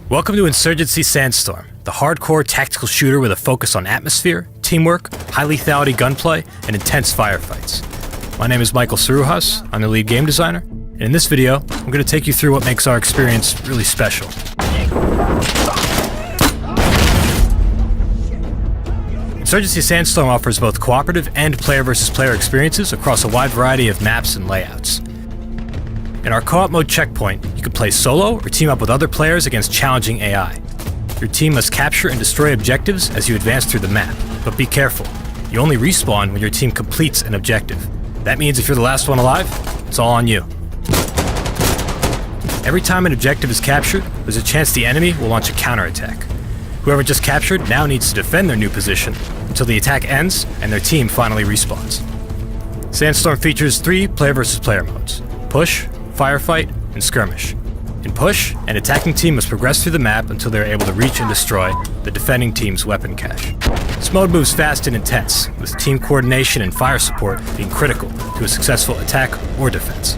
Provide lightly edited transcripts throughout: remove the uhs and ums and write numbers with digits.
Welcome to Insergency Sandstom, the hardcore tactical shooter with a focus on atmosphere, teamwork, high lethality gunplay, and intense firefights. My name is Michael Saruhas, I'm the lead game designer, and in this video, I'm going to take you through what makes our experience really special. Insergency Sandstom offers both cooperative and player versus player experiences across a wide variety of maps and layouts. In our co-op mode checkpoint, you can play solo or team up with other players against challenging AI. Your team must capture and destroy objectives as you advance through the map, but be careful. You only respawn when your team completes an objective. That means if you're the last one alive, it's all on you. Every time an objective is captured, there's a chance the enemy will launch a counterattack. Whoever just captured now needs to defend their new position until the attack ends and their team finally respawns. Sandstom features 3 player versus player modes: Push, Firefight, and Skirmish. In Push, an attacking team must progress through the map until they are able to reach and destroy the defending team's weapon cache. This mode moves fast and intense, with team coordination and fire support being critical to a successful attack or defense.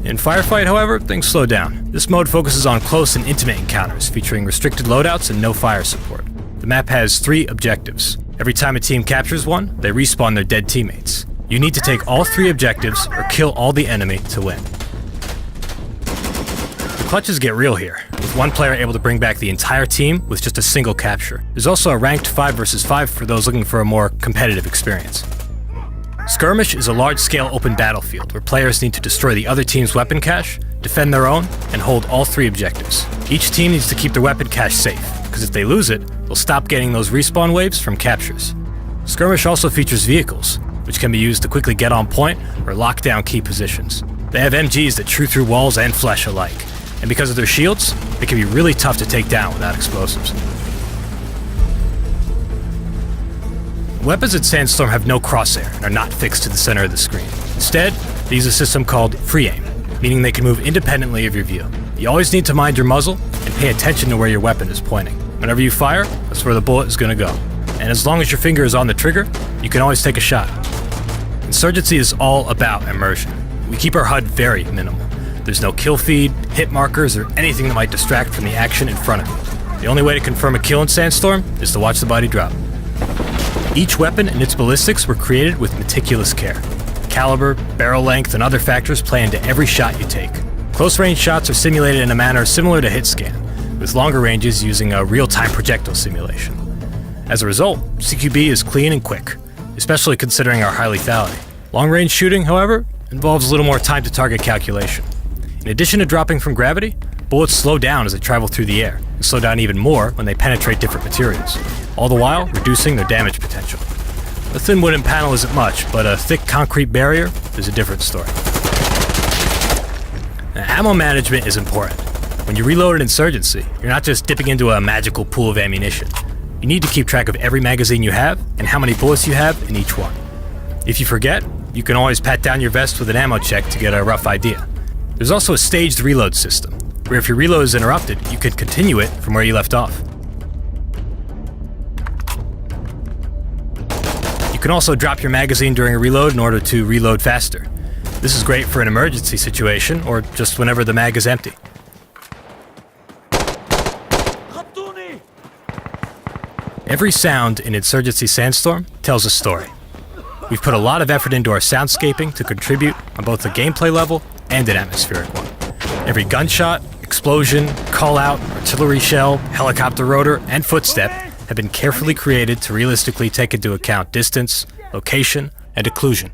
In Firefight, however, things slow down. This mode focuses on close and intimate encounters, featuring restricted loadouts and no fire support. The map has 3 objectives. Every time a team captures one, they respawn their dead teammates. You need to take all 3 objectives or kill all the enemy to win. The clutches get real here, with one player able to bring back the entire team with just a single capture. There's also a ranked 5 versus 5 for those looking for a more competitive experience. Skirmish is a large-scale open battlefield where players need to destroy the other team's weapon cache, defend their own, and hold all 3 objectives. Each team needs to keep their weapon cache safe, because if they lose it, they'll stop getting those respawn waves from captures. Skirmish also features vehicles, which can be used to quickly get on point or lock down key positions. They have MGs that chew through walls and flesh alike, and because of their shields, they can be really tough to take down without explosives. Weapons at Sandstom have no crosshair and are not fixed to the center of the screen. Instead, they use a system called free aim, meaning they can move independently of your view. You always need to mind your muzzle and pay attention to where your weapon is pointing. Whenever you fire, that's where the bullet is going to go. And as long as your finger is on the trigger, you can always take a shot. Insurgency is all about immersion. We keep our HUD very minimal. There's no kill feed, hit markers, or anything that might distract from the action in front of you. The only way to confirm a kill in Sandstom is to watch the body drop. Each weapon and its ballistics were created with meticulous care. Caliber, barrel length, and other factors play into every shot you take. Close-range shots are simulated in a manner similar to hit scan, with longer ranges using a real-time projectile simulation. As a result, CQB is clean and quick, especially considering our high lethality. Long-range shooting, however, involves a little more time-to-target calculation. In addition to dropping from gravity, bullets slow down as they travel through the air, and slow down even more when they penetrate different materials, all the while reducing their damage potential. A thin wooden panel isn't much, but a thick concrete barrier is a different story. Now, ammo management is important. When you reload an Insurgency, you're not just dipping into a magical pool of ammunition. You need to keep track of every magazine you have and how many bullets you have in each one. If you forget, you can always pat down your vest with an ammo check to get a rough idea. There's also a staged reload system, where if your reload is interrupted, you can continue it from where you left off. You can also drop your magazine during a reload in order to reload faster. This is great for an emergency situation, or just whenever the mag is empty. Every sound in Insurgency Sandstom tells a story. We've put a lot of effort into our soundscaping to contribute on both the gameplay level and an atmospheric one. Every gunshot, explosion, call-out, artillery shell, helicopter rotor, and footstep have been carefully created to realistically take into account distance, location, and occlusion.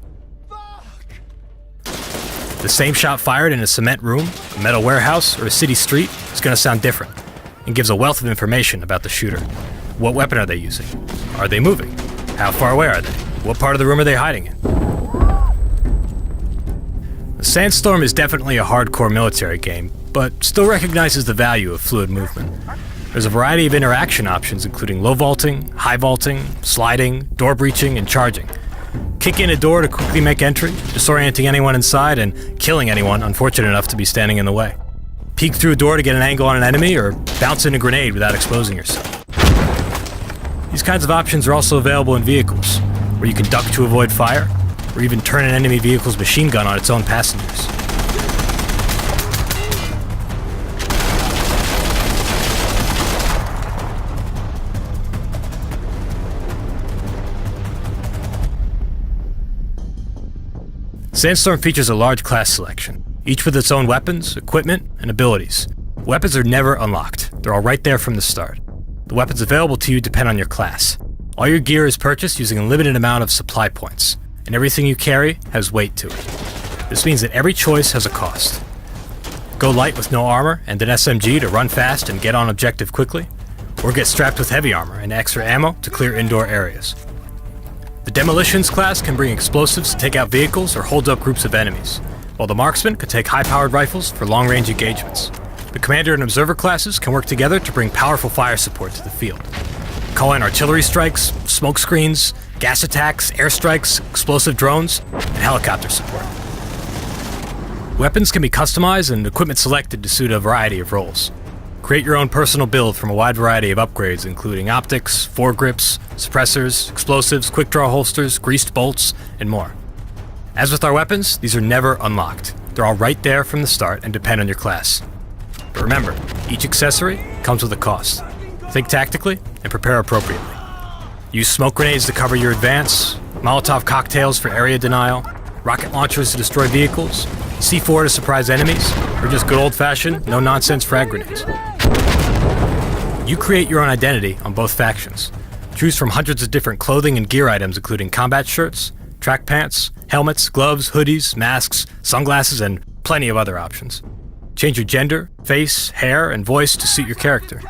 The same shot fired in a cement room, a metal warehouse, or a city street is going to sound different, and gives a wealth of information about the shooter. What weapon are they using? Are they moving? How far away are they? What part of the room are they hiding in? The Sandstom is definitely a hardcore military game, but still recognizes the value of fluid movement. There's a variety of interaction options including low vaulting, high vaulting, sliding, door breaching, and charging. Kick in a door to quickly make entry, disorienting anyone inside and killing anyone unfortunate enough to be standing in the way. Peek through a door to get an angle on an enemy, or bounce in a grenade without exposing yourself. These kinds of options are also available in vehicles, where you can duck to avoid fire, or even turn an enemy vehicle's machine gun on its own passengers. Sandstorm features a large class selection, each with its own weapons, equipment, and abilities. Weapons are never unlocked. They're all right there from the start. The weapons available to you depend on your class. All your gear is purchased using a limited amount of supply points, and everything you carry has weight to it. This means that every choice has a cost. Go light with no armor and an SMG to run fast and get on objective quickly, or get strapped with heavy armor and extra ammo to clear indoor areas. The Demolitions class can bring explosives to take out vehicles or hold up groups of enemies, while the Marksman can take high-powered rifles for long-range engagements. The Commander and Observer classes can work together to bring powerful fire support to the field. Call in artillery strikes, smoke screens, gas attacks, airstrikes, explosive drones, and helicopter support. Weapons can be customized and equipment selected to suit a variety of roles. Create your own personal build from a wide variety of upgrades including optics, foregrips, suppressors, explosives, quick-draw holsters, greased bolts, and more. As with our weapons, these are never unlocked. They're all right there from the start and depend on your class. But remember, each accessory comes with a cost. Think tactically and prepare appropriately. Use smoke grenades to cover your advance, Molotov cocktails for area denial, rocket launchers to destroy vehicles, C4 to surprise enemies, or just good old-fashioned, no-nonsense frag grenades. You create your own identity on both factions. Choose from hundreds of different clothing and gear items including combat shirts, track pants, helmets, gloves, hoodies, masks, sunglasses, and plenty of other options. Change your gender, face, hair, and voice to suit your character.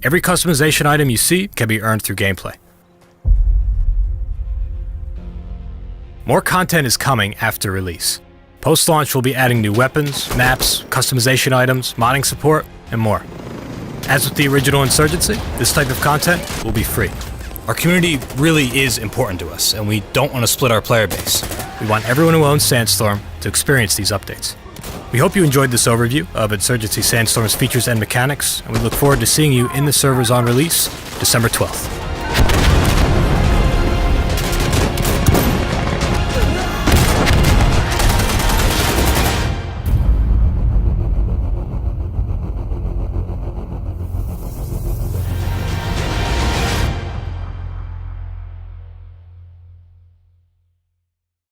Every customization item you see can be earned through gameplay. More content is coming after release. Post-launch we'll be adding new weapons, maps, customization items, modding support, and more. As with the original Insurgency, this type of content will be free. Our community really is important to us, and we don't want to split our player base. We want everyone who owns Sandstorm to experience these updates. We hope you enjoyed this overview of Insurgency Sandstorm's features and mechanics, and we look forward to seeing you in the servers on release December 12th.